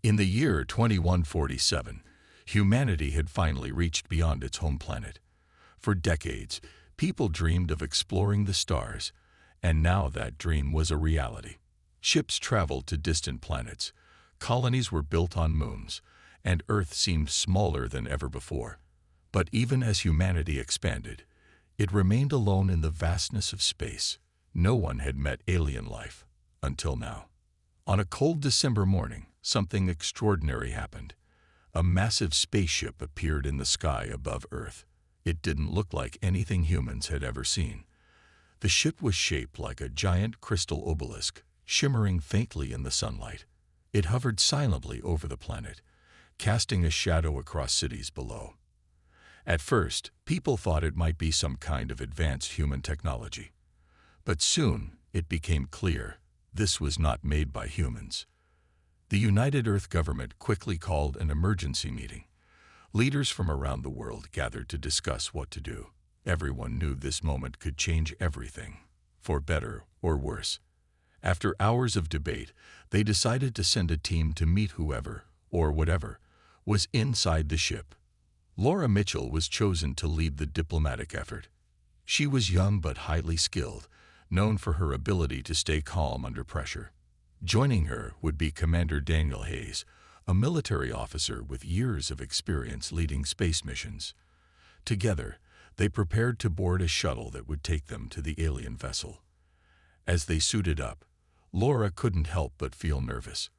In the year 2147, humanity had finally reached beyond its home planet. For decades, people dreamed of exploring the stars, and now that dream was a reality. Ships traveled to distant planets, colonies were built on moons, and Earth seemed smaller than ever before. But even as humanity expanded, it remained alone in the vastness of space. No one had met alien life, until now. On a cold December morning, something extraordinary happened. A massive spaceship appeared in the sky above Earth. It didn't look like anything humans had ever seen. The ship was shaped like a giant crystal obelisk, shimmering faintly in the sunlight. It hovered silently over the planet, casting a shadow across cities below. At first, people thought it might be some kind of advanced human technology. But soon, it became clear this was not made by humans. The United Earth government quickly called an emergency meeting. Leaders from around the world gathered to discuss what to do. Everyone knew this moment could change everything, for better or worse. After hours of debate, they decided to send a team to meet whoever, or whatever, was inside the ship. Laura Mitchell was chosen to lead the diplomatic effort. She was young but highly skilled, known for her ability to stay calm under pressure. Joining her would be Commander Daniel Hayes, a military officer with years of experience leading space missions. Together, they prepared to board a shuttle that would take them to the alien vessel. As they suited up, Laura couldn't help but feel nervous.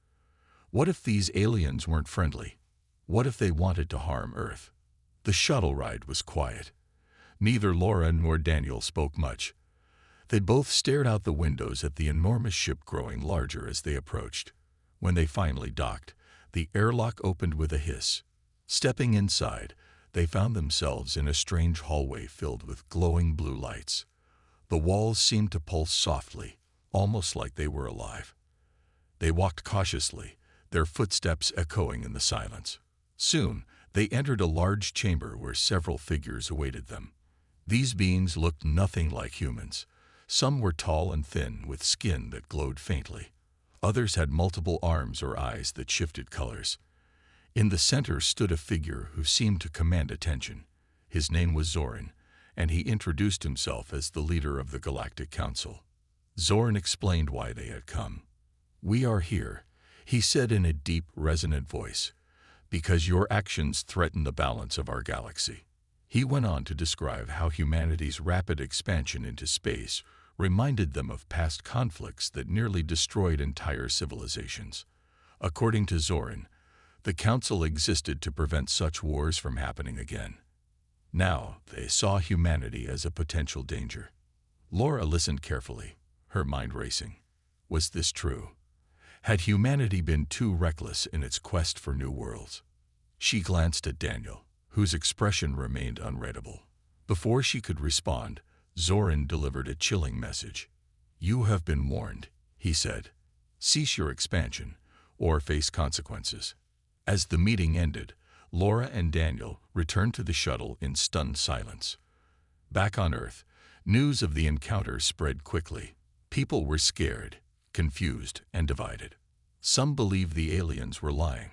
What if these aliens weren't friendly? What if they wanted to harm Earth? The shuttle ride was quiet. Neither Laura nor Daniel spoke much. They both stared out the windows at the enormous ship growing larger as they approached. When they finally docked, the airlock opened with a hiss. Stepping inside, they found themselves in a strange hallway filled with glowing blue lights. The walls seemed to pulse softly, almost like they were alive. They walked cautiously, their footsteps echoing in the silence. Soon, they entered a large chamber where several figures awaited them. These beings looked nothing like humans. Some were tall and thin, with skin that glowed faintly. Others had multiple arms or eyes that shifted colors. In the center stood a figure who seemed to command attention. His name was Zoran, and he introduced himself as the leader of the Galactic Council. Zoran explained why they had come. "We are here," he said in a deep, resonant voice, "because your actions threaten the balance of our galaxy." He went on to describe how humanity's rapid expansion into space reminded them of past conflicts that nearly destroyed entire civilizations. According to Zoran, the Council existed to prevent such wars from happening again. Now, they saw humanity as a potential danger. Laura listened carefully, her mind racing. Was this true? Had humanity been too reckless in its quest for new worlds? She glanced at Daniel, whose expression remained unreadable. Before she could respond, Zoran delivered a chilling message. "You have been warned," he said. "Cease your expansion, or face consequences." As the meeting ended, Laura and Daniel returned to the shuttle in stunned silence. Back on Earth, news of the encounter spread quickly. People were scared, confused, and divided. Some believed the aliens were lying,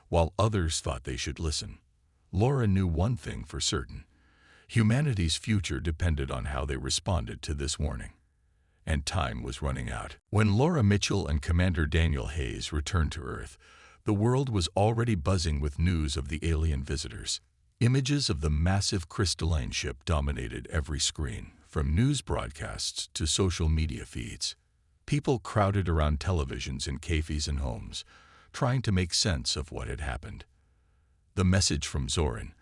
while others thought they should listen. Laura knew one thing for certain. Humanity's future depended on how they responded to this warning. And time was running out. When Laura Mitchell and Commander Daniel Hayes returned to Earth, the world was already buzzing with news of the alien visitors. Images of the massive crystalline ship dominated every screen, from news broadcasts to social media feeds. People crowded around televisions in cafes and homes, trying to make sense of what had happened. The message from Zoran,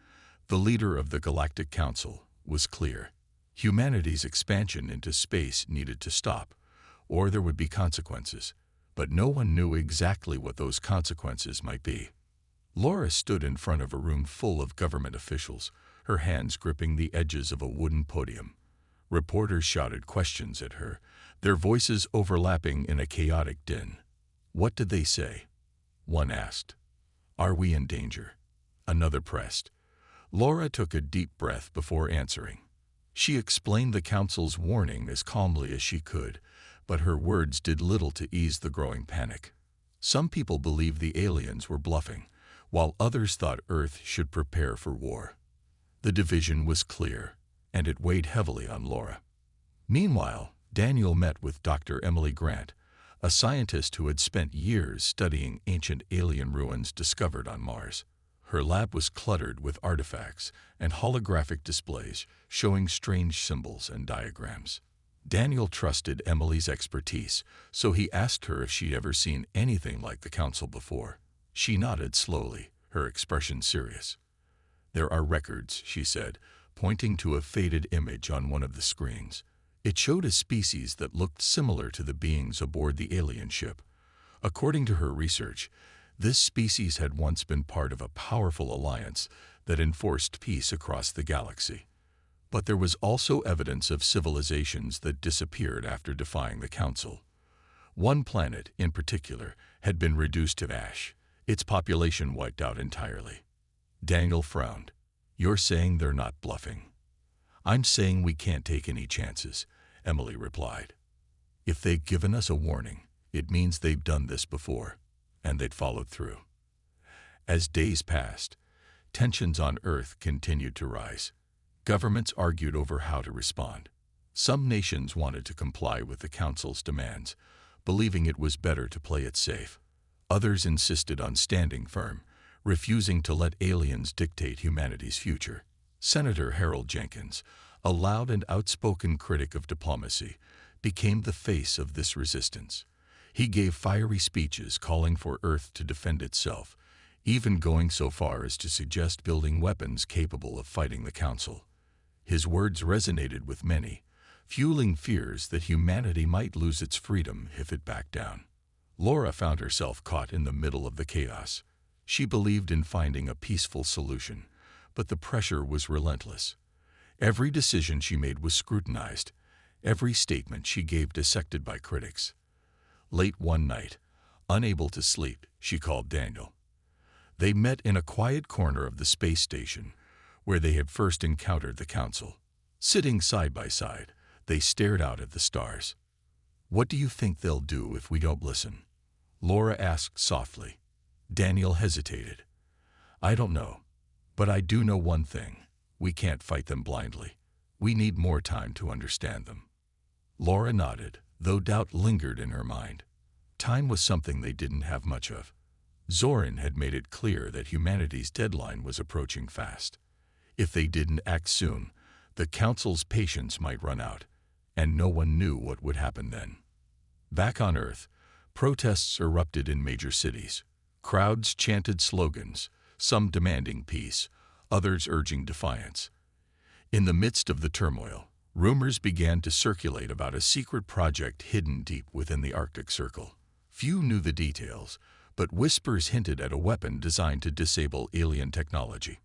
the leader of the Galactic Council, was clear. Humanity's expansion into space needed to stop, or there would be consequences. But no one knew exactly what those consequences might be. Laura stood in front of a room full of government officials, her hands gripping the edges of a wooden podium. Reporters shouted questions at her, their voices overlapping in a chaotic din. What did they say? One asked, "Are we in danger?" Another pressed. Laura took a deep breath before answering. She explained the Council's warning as calmly as she could, but her words did little to ease the growing panic. Some people believed the aliens were bluffing, while others thought Earth should prepare for war. The division was clear, and it weighed heavily on Laura. Meanwhile, Daniel met with Dr. Emily Grant, a scientist who had spent years studying ancient alien ruins discovered on Mars. Her lab was cluttered with artifacts and holographic displays showing strange symbols and diagrams. Daniel trusted Emily's expertise, so he asked her if she'd ever seen anything like the Council before. She nodded slowly, her expression serious. "There are records," she said, pointing to a faded image on one of the screens. It showed a species that looked similar to the beings aboard the alien ship. According to her research, this species had once been part of a powerful alliance that enforced peace across the galaxy. But there was also evidence of civilizations that disappeared after defying the Council. One planet, in particular, had been reduced to ash, its population wiped out entirely. Daniel frowned. "You're saying they're not bluffing?" "I'm saying we can't take any chances," Emily replied. "If they've given us a warning, it means they've done this before, and they'd followed through." As days passed, tensions on Earth continued to rise. Governments argued over how to respond. Some nations wanted to comply with the Council's demands, believing it was better to play it safe. Others insisted on standing firm, refusing to let aliens dictate humanity's future. Senator Harold Jenkins, a loud and outspoken critic of diplomacy, became the face of this resistance. He gave fiery speeches calling for Earth to defend itself, even going so far as to suggest building weapons capable of fighting the Council. His words resonated with many, fueling fears that humanity might lose its freedom if it backed down. Laura found herself caught in the middle of the chaos. She believed in finding a peaceful solution, but the pressure was relentless. Every decision she made was scrutinized, every statement she gave dissected by critics. Late one night, unable to sleep, she called Daniel. They met in a quiet corner of the space station, where they had first encountered the Council. Sitting side by side, they stared out at the stars. "What do you think they'll do if we don't listen?" Laura asked softly. Daniel hesitated. "I don't know, but I do know one thing. We can't fight them blindly. We need more time to understand them." Laura nodded, though doubt lingered in her mind. Time was something they didn't have much of. Zoran had made it clear that humanity's deadline was approaching fast. If they didn't act soon, the Council's patience might run out, and no one knew what would happen then. Back on Earth, protests erupted in major cities. Crowds chanted slogans, some demanding peace, others urging defiance. In the midst of the turmoil, rumors began to circulate about a secret project hidden deep within the Arctic Circle. Few knew the details, but whispers hinted at a weapon designed to disable alien technology.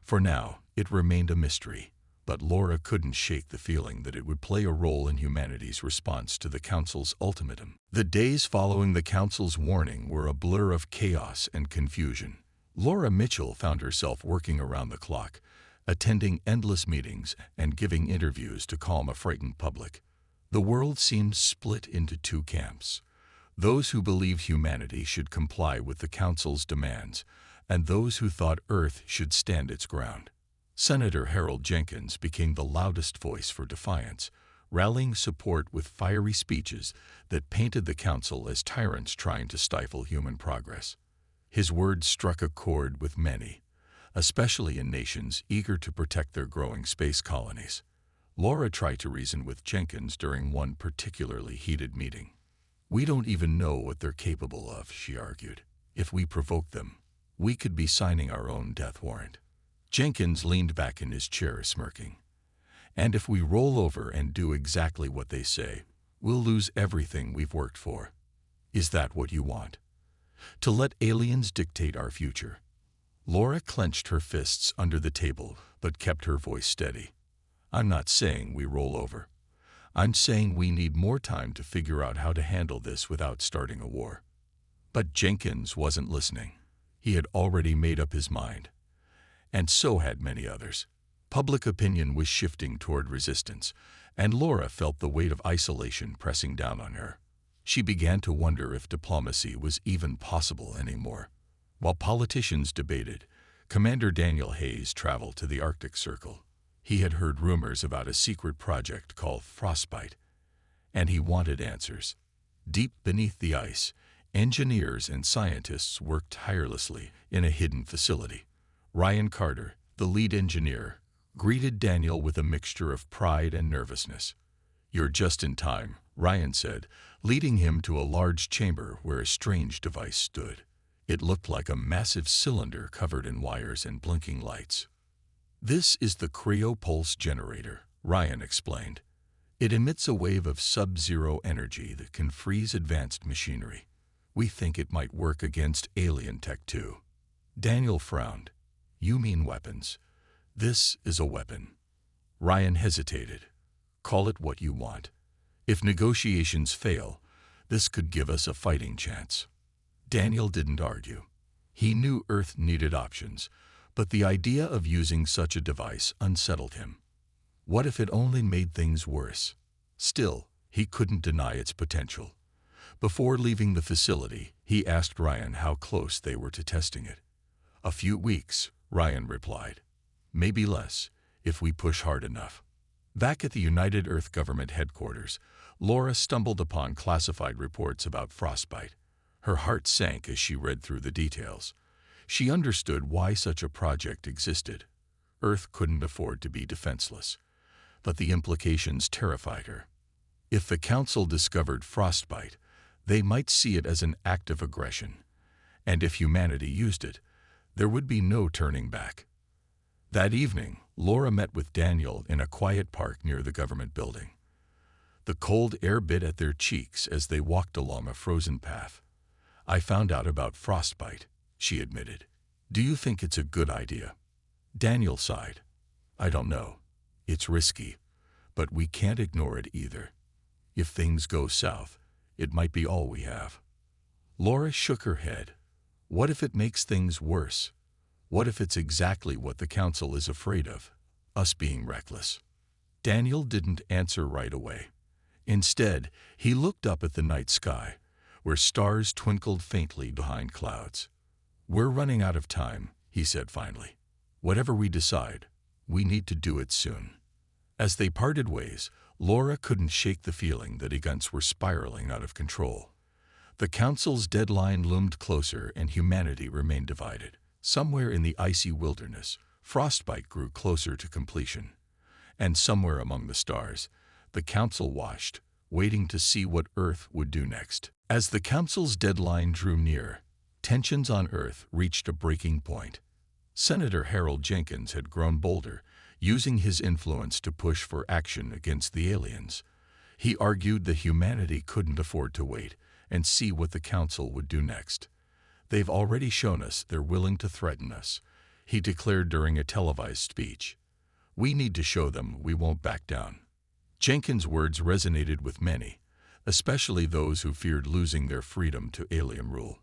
For now, it remained a mystery, but Laura couldn't shake the feeling that it would play a role in humanity's response to the Council's ultimatum. The days following the Council's warning were a blur of chaos and confusion. Laura Mitchell found herself working around the clock, attending endless meetings and giving interviews to calm a frightened public. The world seemed split into two camps: those who believed humanity should comply with the Council's demands, and those who thought Earth should stand its ground. Senator Harold Jenkins became the loudest voice for defiance, rallying support with fiery speeches that painted the Council as tyrants trying to stifle human progress. His words struck a chord with many, especially in nations eager to protect their growing space colonies. Laura tried to reason with Jenkins during one particularly heated meeting. "We don't even know what they're capable of," she argued. "If we provoke them, we could be signing our own death warrant." Jenkins leaned back in his chair, smirking. "And if we roll over and do exactly what they say, we'll lose everything we've worked for. Is that what you want? To let aliens dictate our future?" Laura clenched her fists under the table, but kept her voice steady. "I'm not saying we roll over. I'm saying we need more time to figure out how to handle this without starting a war." But Jenkins wasn't listening. He had already made up his mind. And so had many others. Public opinion was shifting toward resistance, and Laura felt the weight of isolation pressing down on her. She began to wonder if diplomacy was even possible anymore. While politicians debated, Commander Daniel Hayes traveled to the Arctic Circle. He had heard rumors about a secret project called Frostbite, and he wanted answers. Deep beneath the ice, engineers and scientists worked tirelessly in a hidden facility. Ryan Carter, the lead engineer, greeted Daniel with a mixture of pride and nervousness. "You're just in time," Ryan said, leading him to a large chamber where a strange device stood. It looked like a massive cylinder covered in wires and blinking lights. "This is the cryopulse generator," Ryan explained. "It emits a wave of sub-zero energy that can freeze advanced machinery. We think it might work against alien tech too." Daniel frowned. "You mean weapons? This is a weapon." Ryan hesitated. "Call it what you want. If negotiations fail, this could give us a fighting chance." Daniel didn't argue. He knew Earth needed options, but the idea of using such a device unsettled him. What if it only made things worse? Still, he couldn't deny its potential. Before leaving the facility, he asked Ryan how close they were to testing it. "A few weeks," Ryan replied. "Maybe less, if we push hard enough." Back at the United Earth Government headquarters, Laura stumbled upon classified reports about Frostbite. Her heart sank as she read through the details. She understood why such a project existed. Earth couldn't afford to be defenseless, but the implications terrified her. If the Council discovered Frostbite, they might see it as an act of aggression, and if humanity used it, there would be no turning back. That evening, Laura met with Daniel in a quiet park near the government building. The cold air bit at their cheeks as they walked along a frozen path. "I found out about Frostbite," she admitted. "Do you think it's a good idea?" Daniel sighed. "I don't know. It's risky, but we can't ignore it either. If things go south, it might be all we have." Laura shook her head. "What if it makes things worse? What if it's exactly what the Council is afraid of, us being reckless?" Daniel didn't answer right away. Instead, he looked up at the night sky, where stars twinkled faintly behind clouds. "We're running out of time," he said finally. "Whatever we decide, we need to do it soon." As they parted ways, Laura couldn't shake the feeling that events were spiraling out of control. The Council's deadline loomed closer and humanity remained divided. Somewhere in the icy wilderness, Frostbite grew closer to completion. And somewhere among the stars, the Council watched, waiting to see what Earth would do next. As the Council's deadline drew near, tensions on Earth reached a breaking point. Senator Harold Jenkins had grown bolder, using his influence to push for action against the aliens. He argued that humanity couldn't afford to wait and see what the Council would do next. "They've already shown us they're willing to threaten us," he declared during a televised speech. "We need to show them we won't back down." Jenkins' words resonated with many, especially those who feared losing their freedom to alien rule.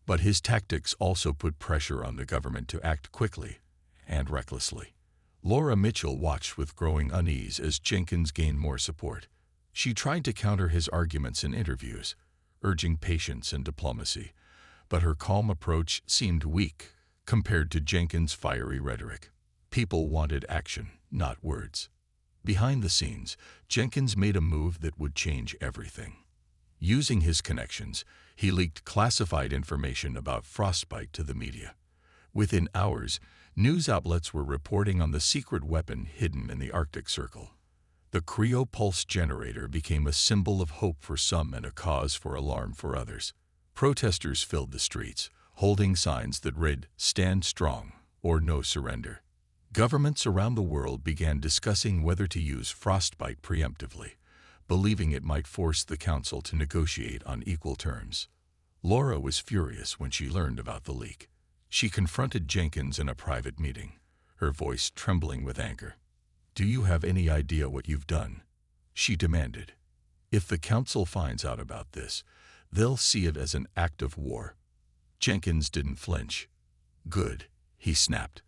But his tactics also put pressure on the government to act quickly and recklessly. Laura Mitchell watched with growing unease as Jenkins gained more support. She tried to counter his arguments in interviews, urging patience and diplomacy, but her calm approach seemed weak compared to Jenkins' fiery rhetoric. People wanted action, not words. Behind the scenes, Jenkins made a move that would change everything. Using his connections, he leaked classified information about Frostbite to the media. Within hours, news outlets were reporting on the secret weapon hidden in the Arctic Circle. The cryopulse generator became a symbol of hope for some and a cause for alarm for others. Protesters filled the streets, holding signs that read, "Stand strong," or "No surrender." Governments around the world began discussing whether to use Frostbite preemptively, believing it might force the Council to negotiate on equal terms. Laura was furious when she learned about the leak. She confronted Jenkins in a private meeting, her voice trembling with anger. "Do you have any idea what you've done?" she demanded. "If the Council finds out about this, they'll see it as an act of war." Jenkins didn't flinch. "Good," he snapped.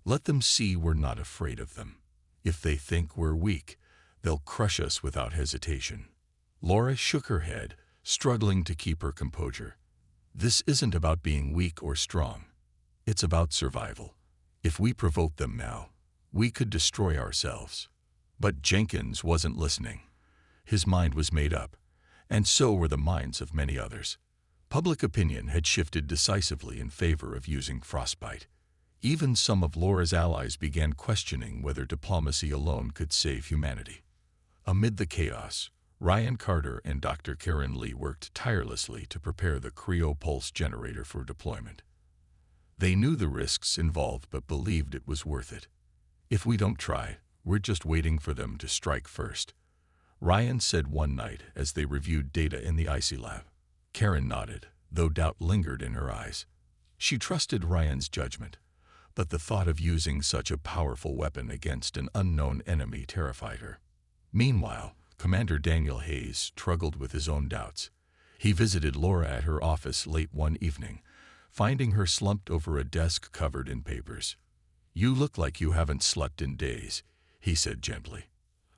"Let them see we're not afraid of them. If they think we're weak, they'll crush us without hesitation." Laura shook her head, struggling to keep her composure. "This isn't about being weak or strong. It's about survival. If we provoke them now, we could destroy ourselves." But Jenkins wasn't listening. His mind was made up, and so were the minds of many others. Public opinion had shifted decisively in favor of using frostbite. Even some of Laura's allies began questioning whether diplomacy alone could save humanity. Amid the chaos, Ryan Carter and Dr. Karen Lee worked tirelessly to prepare the cryopulse generator for deployment. They knew the risks involved but believed it was worth it. "If we don't try, we're just waiting for them to strike first," Ryan said one night as they reviewed data in the icy lab. Karen nodded, though doubt lingered in her eyes. She trusted Ryan's judgment, but the thought of using such a powerful weapon against an unknown enemy terrified her. Meanwhile, Commander Daniel Hayes struggled with his own doubts. He visited Laura at her office late one evening, finding her slumped over a desk covered in papers. "You look like you haven't slept in days," he said gently.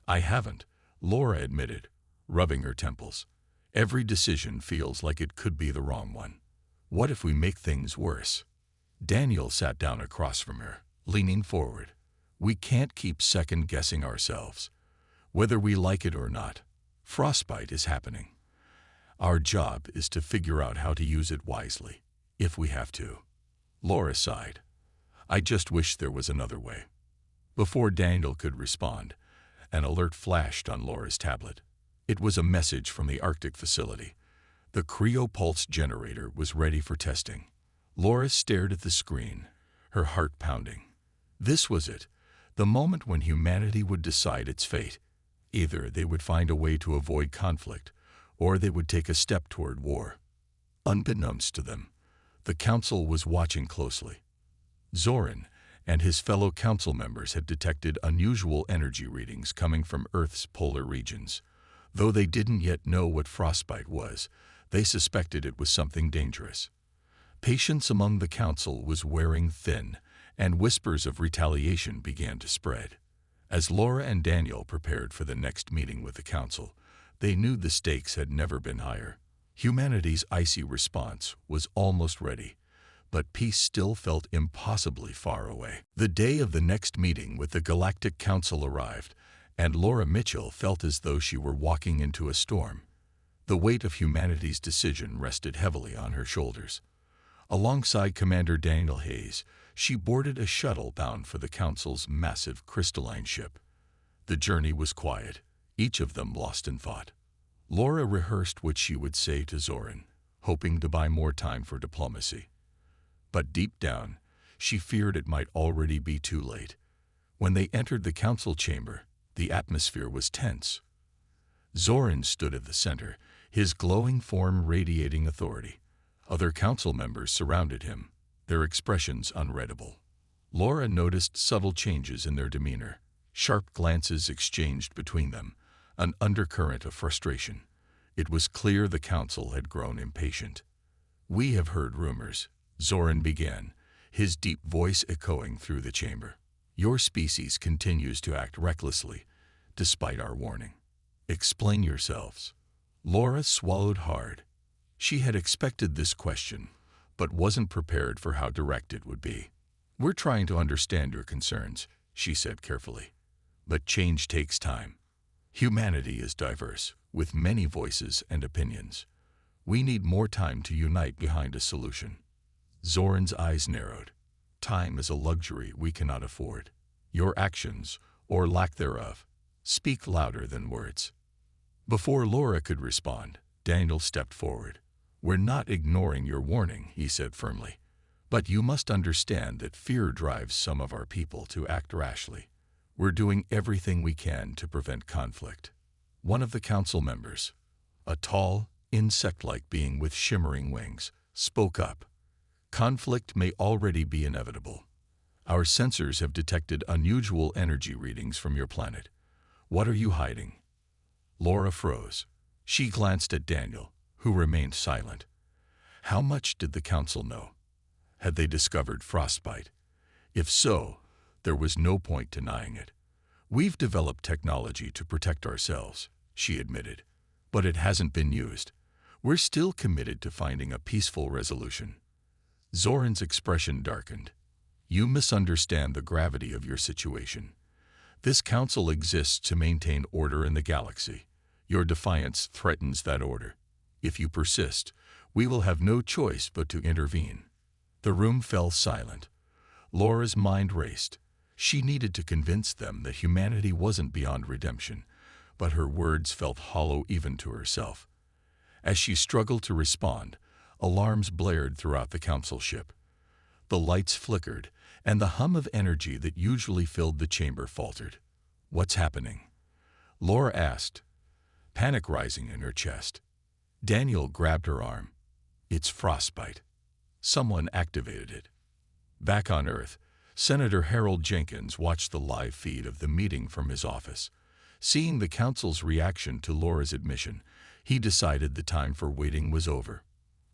"I haven't," Laura admitted, rubbing her temples. "Every decision feels like it could be the wrong one. What if we make things worse?" Daniel sat down across from her, leaning forward. "We can't keep second-guessing ourselves. Whether we like it or not, frostbite is happening. Our job is to figure out how to use it wisely, if we have to." Laura sighed. "I just wish there was another way." Before Daniel could respond, an alert flashed on Laura's tablet. It was a message from the Arctic facility. The cryopulse generator was ready for testing. Laura stared at the screen, her heart pounding. This was it, the moment when humanity would decide its fate. Either they would find a way to avoid conflict, or they would take a step toward war. Unbeknownst to them, the Council was watching closely. Zoran and his fellow Council members had detected unusual energy readings coming from Earth's polar regions. Though they didn't yet know what frostbite was, they suspected it was something dangerous. Patience among the Council was wearing thin, and whispers of retaliation began to spread. As Laura and Daniel prepared for the next meeting with the Council, they knew the stakes had never been higher. Humanity's icy response was almost ready, but peace still felt impossibly far away. The day of the next meeting with the Galactic Council arrived, and Laura Mitchell felt as though she were walking into a storm. The weight of humanity's decision rested heavily on her shoulders. Alongside Commander Daniel Hayes, she boarded a shuttle bound for the Council's massive crystalline ship. The journey was quiet, each of them lost in thought. Laura rehearsed what she would say to Zoran, hoping to buy more time for diplomacy. But deep down, she feared it might already be too late. When they entered the Council chamber, the atmosphere was tense. Zoran stood at the center, his glowing form radiating authority. Other Council members surrounded him, their expressions unreadable. Laura noticed subtle changes in their demeanor, sharp glances exchanged between them, an undercurrent of frustration. It was clear the Council had grown impatient. "We have heard rumors," Zoran began, his deep voice echoing through the chamber. "Your species continues to act recklessly, despite our warning. Explain yourselves." Laura swallowed hard. She had expected this question, but wasn't prepared for how direct it would be. "We're trying to understand your concerns," she said carefully. "But change takes time. Humanity is diverse, with many voices and opinions. We need more time to unite behind a solution." Zoran's eyes narrowed. "Time is a luxury we cannot afford. Your actions, or lack thereof, speak louder than words." Before Laura could respond, Daniel stepped forward. "We're not ignoring your warning," he said firmly. "But you must understand that fear drives some of our people to act rashly. We're doing everything we can to prevent conflict." One of the Council members, a tall, insect-like being with shimmering wings, spoke up. "Conflict may already be inevitable. Our sensors have detected unusual energy readings from your planet. What are you hiding?" Laura froze. She glanced at Daniel, who remained silent. How much did the Council know? Had they discovered frostbite? If so, there was no point denying it. "We've developed technology to protect ourselves," she admitted, "but it hasn't been used. We're still committed to finding a peaceful resolution. Zoran's expression darkened. You misunderstand the gravity of your situation. This council exists to maintain order in the galaxy. Your defiance threatens that order. If you persist, we will have no choice but to intervene. The room fell silent. Laura's mind raced. She needed to convince them that humanity wasn't beyond redemption, but her words felt hollow even to herself. As she struggled to respond, alarms blared throughout the council ship. The lights flickered, and the hum of energy that usually filled the chamber faltered. What's happening? Laura asked, panic rising in her chest. Daniel grabbed her arm. It's frostbite. Someone activated it. Back on Earth, Senator Harold Jenkins watched the live feed of the meeting from his office. Seeing the council's reaction to Laura's admission, he decided the time for waiting was over.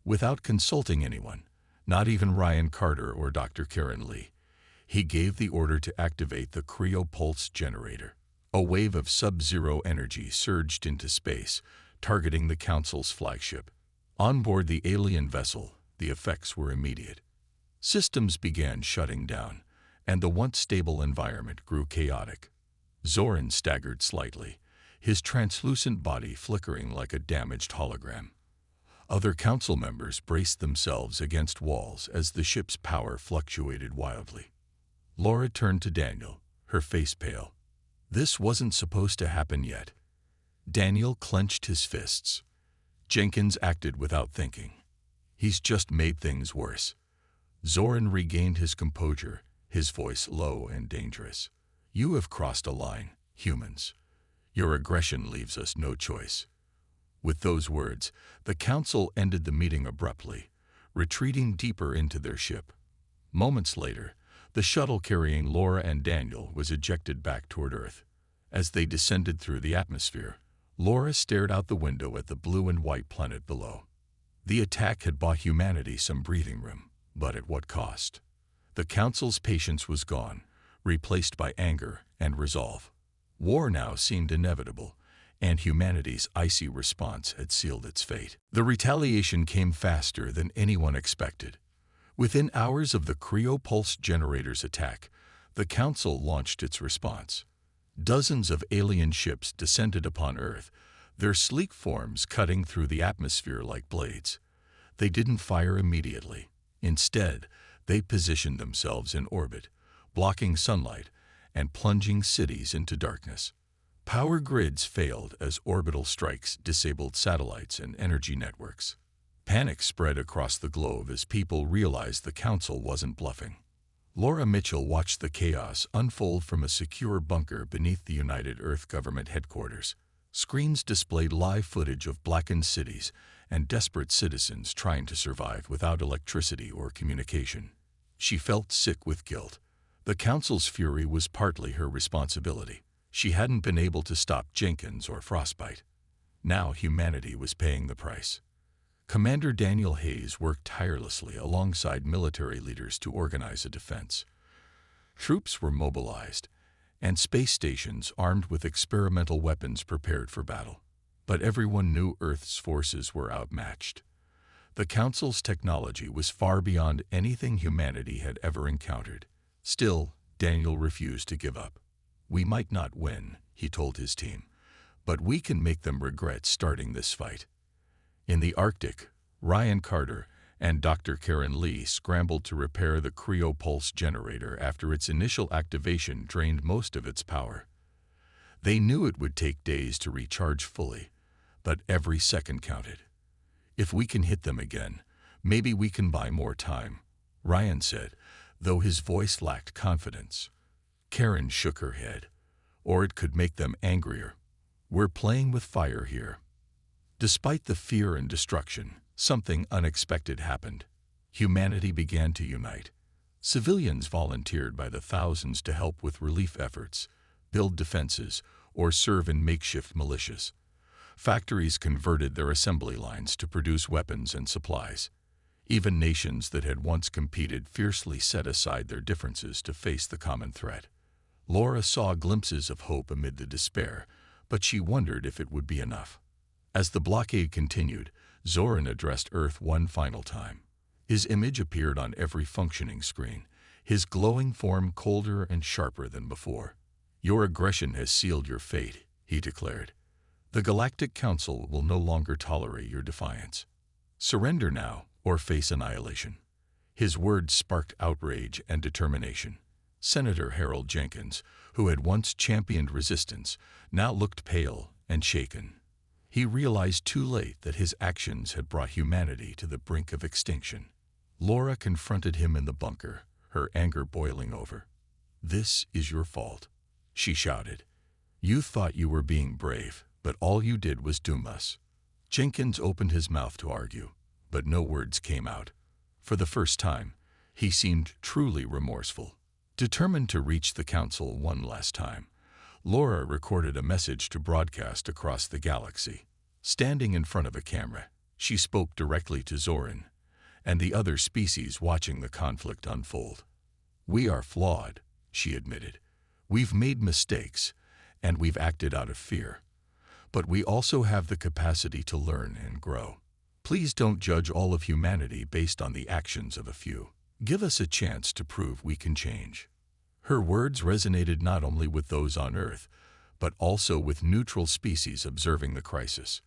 Without consulting anyone, not even Ryan Carter or Dr. Karen Lee, he gave the order to activate the cryopulse generator. A wave of sub-zero energy surged into space, targeting the council's flagship. On board the alien vessel, the effects were immediate. Systems began shutting down, and the once stable environment grew chaotic. Zoran staggered slightly, his translucent body flickering like a damaged hologram. Other council members braced themselves against walls as the ship's power fluctuated wildly. Laura turned to Daniel, her face pale. This wasn't supposed to happen yet. Daniel clenched his fists. Jenkins acted without thinking. He's just made things worse. Zoran regained his composure, his voice low and dangerous. You have crossed a line, humans. Your aggression leaves us no choice. With those words, the council ended the meeting abruptly, retreating deeper into their ship. Moments later, the shuttle carrying Laura and Daniel was ejected back toward Earth. As they descended through the atmosphere, Laura stared out the window at the blue and white planet below. The attack had bought humanity some breathing room, but at what cost? The council's patience was gone, replaced by anger and resolve. War now seemed inevitable, and humanity's icy response had sealed its fate. The retaliation came faster than anyone expected. Within hours of the cryopulse generator's attack, the Council launched its response. Dozens of alien ships descended upon Earth, their sleek forms cutting through the atmosphere like blades. They didn't fire immediately. Instead, they positioned themselves in orbit, blocking sunlight and plunging cities into darkness. Power grids failed as orbital strikes disabled satellites and energy networks. Panic spread across the globe as people realized the Council wasn't bluffing. Laura Mitchell watched the chaos unfold from a secure bunker beneath the United Earth Government headquarters. Screens displayed live footage of blackened cities and desperate citizens trying to survive without electricity or communication. She felt sick with guilt. The Council's fury was partly her responsibility. She hadn't been able to stop Jenkins or Frostbite. Now humanity was paying the price. Commander Daniel Hayes worked tirelessly alongside military leaders to organize a defense. Troops were mobilized, and space stations armed with experimental weapons prepared for battle. But everyone knew Earth's forces were outmatched. The Council's technology was far beyond anything humanity had ever encountered. Still, Daniel refused to give up. We might not win, he told his team, but we can make them regret starting this fight. In the Arctic, Ryan Carter and Dr. Karen Lee scrambled to repair the cryopulse generator after its initial activation drained most of its power. They knew it would take days to recharge fully, but every second counted. If we can hit them again, maybe we can buy more time, Ryan said, though his voice lacked confidence. Karen shook her head. Or it could make them angrier. We're playing with fire here. Despite the fear and destruction, something unexpected happened. Humanity began to unite. Civilians volunteered by the thousands to help with relief efforts, build defenses, or serve in makeshift militias. Factories converted their assembly lines to produce weapons and supplies. Even nations that had once competed fiercely set aside their differences to face the common threat. Laura saw glimpses of hope amid the despair, but she wondered if it would be enough. As the blockade continued, Zoran addressed Earth one final time. His image appeared on every functioning screen, his glowing form colder and sharper than before. "Your aggression has sealed your fate," he declared. "The Galactic Council will no longer tolerate your defiance. Surrender now or face annihilation." His words sparked outrage and determination. Senator Harold Jenkins, who had once championed resistance, now looked pale and shaken. He realized too late that his actions had brought humanity to the brink of extinction. Laura confronted him in the bunker, her anger boiling over. "This is your fault," she shouted. "You thought you were being brave, but all you did was doom us." Jenkins opened his mouth to argue, but no words came out. For the first time, he seemed truly remorseful. Determined to reach the council one last time, Laura recorded a message to broadcast across the galaxy. Standing in front of a camera, she spoke directly to Zoran and the other species watching the conflict unfold. "We are flawed," she admitted. "We've made mistakes, and we've acted out of fear. But we also have the capacity to learn and grow. Please don't judge all of humanity based on the actions of a few. Give us a chance to prove we can change." Her words resonated not only with those on Earth, but also with neutral species observing the crisis.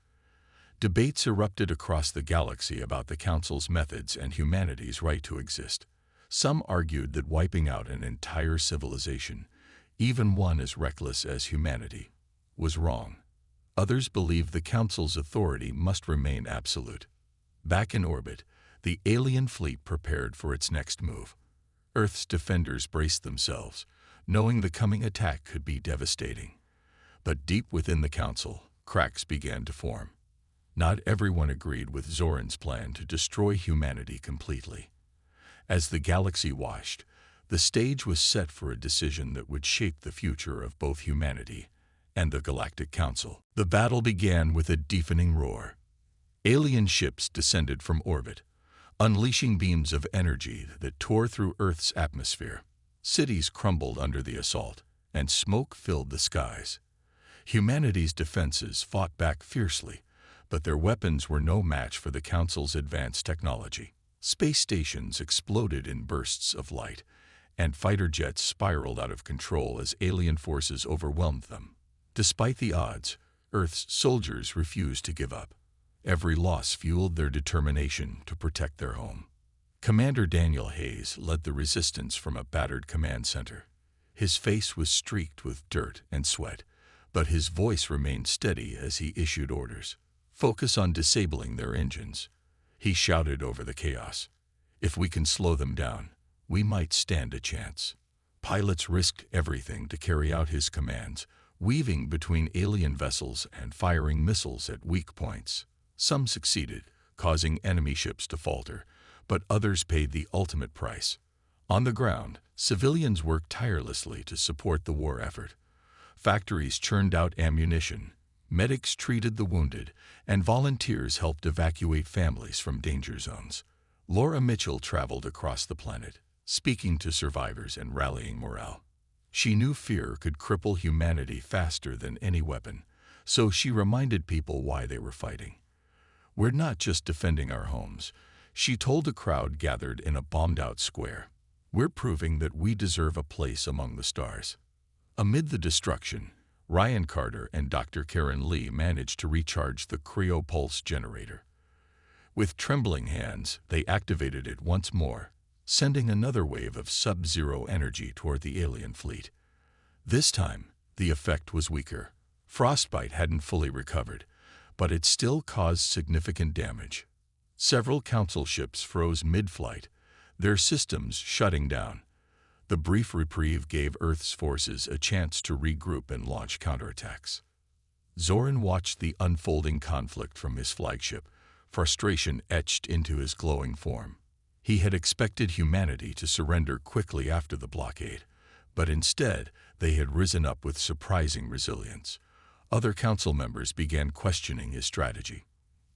Debates erupted across the galaxy about the Council's methods and humanity's right to exist. Some argued that wiping out an entire civilization, even one as reckless as humanity, was wrong. Others believed the Council's authority must remain absolute. Back in orbit, the alien fleet prepared for its next move. Earth's defenders braced themselves, knowing the coming attack could be devastating. But deep within the Council, cracks began to form. Not everyone agreed with Zoran's plan to destroy humanity completely. As the galaxy watched, the stage was set for a decision that would shape the future of both humanity and the Galactic Council. The battle began with a deafening roar. Alien ships descended from orbit, unleashing beams of energy that tore through Earth's atmosphere. Cities crumbled under the assault, and smoke filled the skies. Humanity's defenses fought back fiercely, but their weapons were no match for the Council's advanced technology. Space stations exploded in bursts of light, and fighter jets spiraled out of control as alien forces overwhelmed them. Despite the odds, Earth's soldiers refused to give up. Every loss fueled their determination to protect their home. Commander Daniel Hayes led the resistance from a battered command center. His face was streaked with dirt and sweat, but his voice remained steady as he issued orders. "Focus on disabling their engines," he shouted over the chaos. "If we can slow them down, we might stand a chance." Pilots risked everything to carry out his commands, weaving between alien vessels and firing missiles at weak points. Some succeeded, causing enemy ships to falter, but others paid the ultimate price. On the ground, civilians worked tirelessly to support the war effort. Factories churned out ammunition, medics treated the wounded, and volunteers helped evacuate families from danger zones. Laura Mitchell traveled across the planet, speaking to survivors and rallying morale. She knew fear could cripple humanity faster than any weapon, so she reminded people why they were fighting. "We're not just defending our homes," she told a crowd gathered in a bombed-out square. "We're proving that we deserve a place among the stars." Amid the destruction, Ryan Carter and Dr. Karen Lee managed to recharge the cryopulse generator. With trembling hands, they activated it once more, sending another wave of sub-zero energy toward the alien fleet. This time, the effect was weaker. Frostbite hadn't fully recovered, but it still caused significant damage. Several Council ships froze mid-flight, their systems shutting down. The brief reprieve gave Earth's forces a chance to regroup and launch counterattacks. Zoran watched the unfolding conflict from his flagship, frustration etched into his glowing form. He had expected humanity to surrender quickly after the blockade, but instead they had risen up with surprising resilience. Other Council members began questioning his strategy.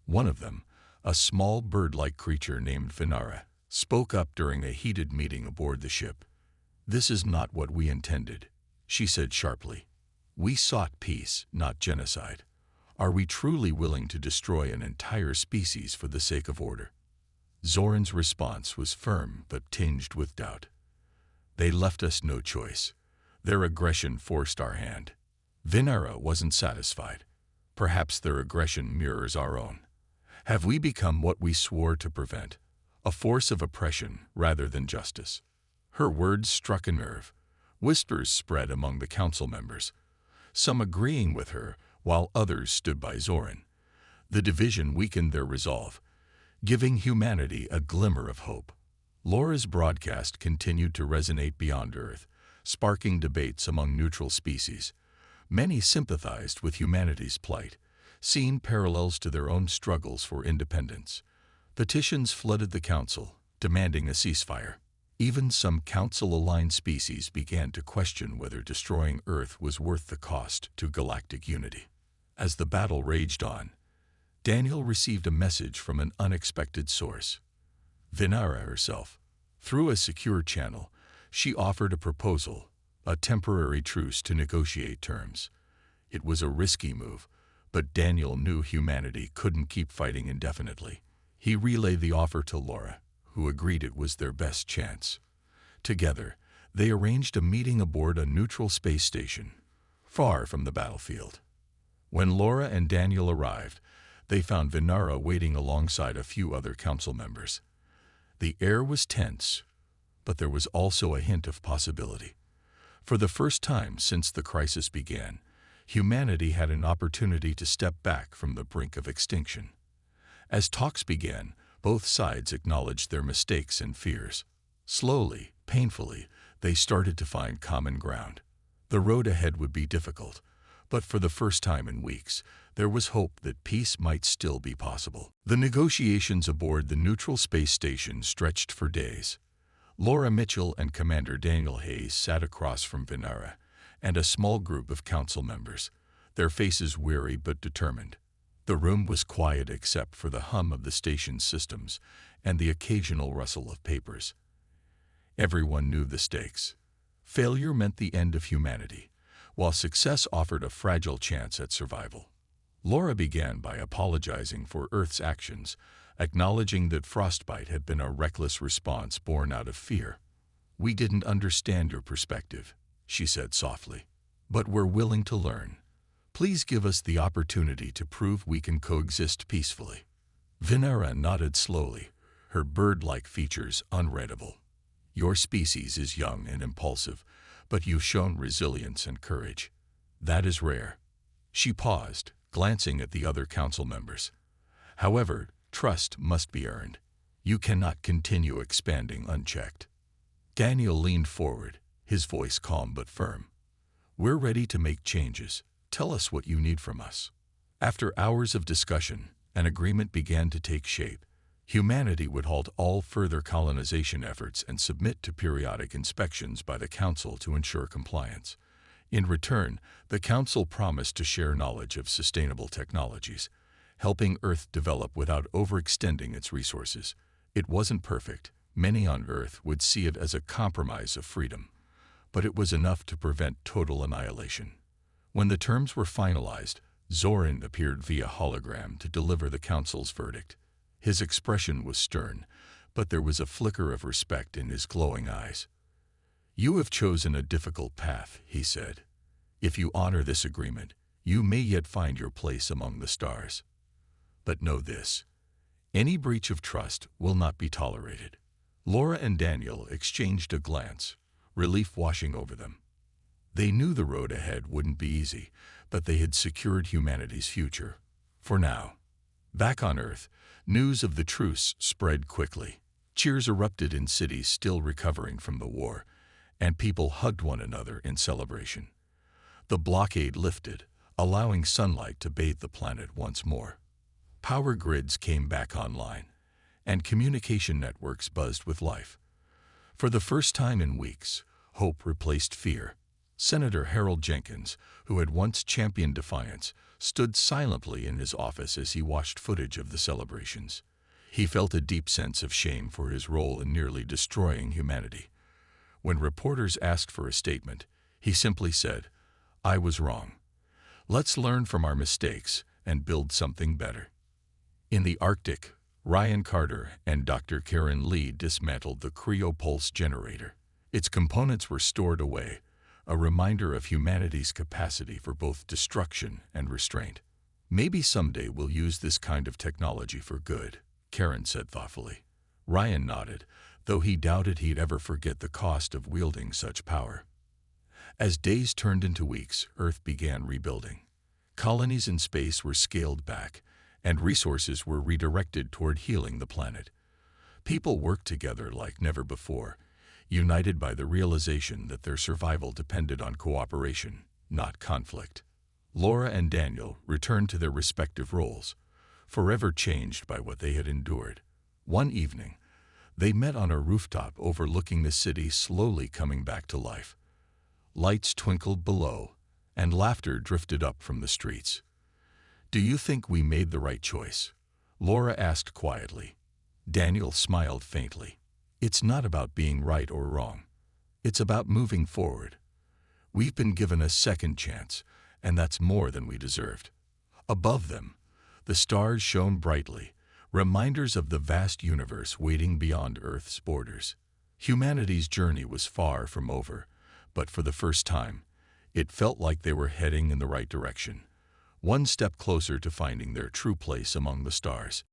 One of them, a small bird-like creature named Venara, spoke up during a heated meeting aboard the ship. "This is not what we intended," she said sharply. "We sought peace, not genocide. Are we truly willing to destroy an entire species for the sake of order? Zoran's response was firm but tinged with doubt. They left us no choice. Their aggression forced our hand. Venera wasn't satisfied. Perhaps their aggression mirrors our own. Have we become what we swore to prevent? A force of oppression rather than justice? Her words struck a nerve. Whispers spread among the council members, some agreeing with her while others stood by Zoran. The division weakened their resolve, giving humanity a glimmer of hope. Laura's broadcast continued to resonate beyond Earth, sparking debates among neutral species. Many sympathized with humanity's plight, seeing parallels to their own struggles for independence. Petitions flooded the council, demanding a ceasefire. Even some council-aligned species began to question whether destroying Earth was worth the cost to galactic unity. As the battle raged on, Daniel received a message from an unexpected source. Venera herself. Through a secure channel, she offered a proposal, a temporary truce to negotiate terms. It was a risky move, but Daniel knew humanity couldn't keep fighting indefinitely. He relayed the offer to Laura, who agreed it was their best chance. Together, they arranged a meeting aboard a neutral space station, far from the battlefield. When Laura and Daniel arrived, they found Venera waiting alongside a few other council members. The air was tense, but there was also a hint of possibility. For the first time since the crisis began, humanity had an opportunity to step back from the brink of extinction. As talks began, both sides acknowledged their mistakes and fears. Slowly, painfully, they started to find common ground. The road ahead would be difficult, but for the first time in weeks, there was hope that peace might still be possible. The negotiations aboard the neutral space station stretched for days. Laura Mitchell and Commander Daniel Hayes sat across from Venera and a small group of council members, their faces weary but determined. The room was quiet except for the hum of the station's systems and the occasional rustle of papers. Everyone knew the stakes. Failure meant the end of humanity, while success offered a fragile chance at survival. Laura began by apologizing for Earth's actions, acknowledging that frostbite had been a reckless response born out of fear. "We didn't understand your perspective," she said softly, "but we're willing to learn. Please give us the opportunity to prove we can coexist peacefully." Venera nodded slowly, her bird-like features unreadable. "Your species is young and impulsive, but you've shown resilience and courage. That is rare." She paused, glancing at the other council members. "However, trust must be earned. You cannot continue expanding unchecked." Daniel leaned forward, his voice calm but firm. "We're ready to make changes. Tell us what you need from us." After hours of discussion, an agreement began to take shape. Humanity would halt all further colonization efforts and submit to periodic inspections by the Council to ensure compliance. In return, the Council promised to share knowledge of sustainable technologies, helping Earth develop without overextending its resources. It wasn't perfect. Many on Earth would see it as a compromise of freedom, but it was enough to prevent total annihilation. When the terms were finalized, Zoran appeared via hologram to deliver the Council's verdict. His expression was stern, but there was a flicker of respect in his glowing eyes. "You have chosen a difficult path," he said. "If you honor this agreement, you may yet find your place among the stars. But know this: any breach of trust will not be tolerated." Laura and Daniel exchanged a glance, relief washing over them. They knew the road ahead wouldn't be easy, but they had secured humanity's future. For now. Back on Earth, news of the truce spread quickly. Cheers erupted in cities still recovering from the war, and people hugged one another in celebration. The blockade lifted, allowing sunlight to bathe the planet once more. Power grids came back online, and communication networks buzzed with life. For the first time in weeks, hope replaced fear. Senator Harold Jenkins, who had once championed defiance, stood silently in his office as he watched footage of the celebrations. He felt a deep sense of shame for his role in nearly destroying humanity. When reporters asked for a statement, he simply said, "I was wrong. Let's learn from our mistakes and build something better. In the Arctic, Ryan Carter and Dr. Karen Lee dismantled the cryopulse generator. Its components were stored away, a reminder of humanity's capacity for both destruction and restraint. Maybe someday we'll use this kind of technology for good, Karen said thoughtfully. Ryan nodded, though he doubted he'd ever forget the cost of wielding such power. As days turned into weeks, Earth began rebuilding. Colonies in space were scaled back, and resources were redirected toward healing the planet. People worked together like never before, united by the realization that their survival depended on cooperation, not conflict. Laura and Daniel returned to their respective roles, forever changed by what they had endured. One evening, they met on a rooftop overlooking the city slowly coming back to life. Lights twinkled below, and laughter drifted up from the streets. "Do you think we made the right choice?" Laura asked quietly. Daniel smiled faintly. "It's not about being right or wrong. It's about moving forward. We've been given a second chance, and that's more than we deserved." Above them, the stars shone brightly, reminders of the vast universe waiting beyond Earth's borders. Humanity's journey was far from over, but for the first time, it felt like they were heading in the right direction, one step closer to finding their true place among the stars.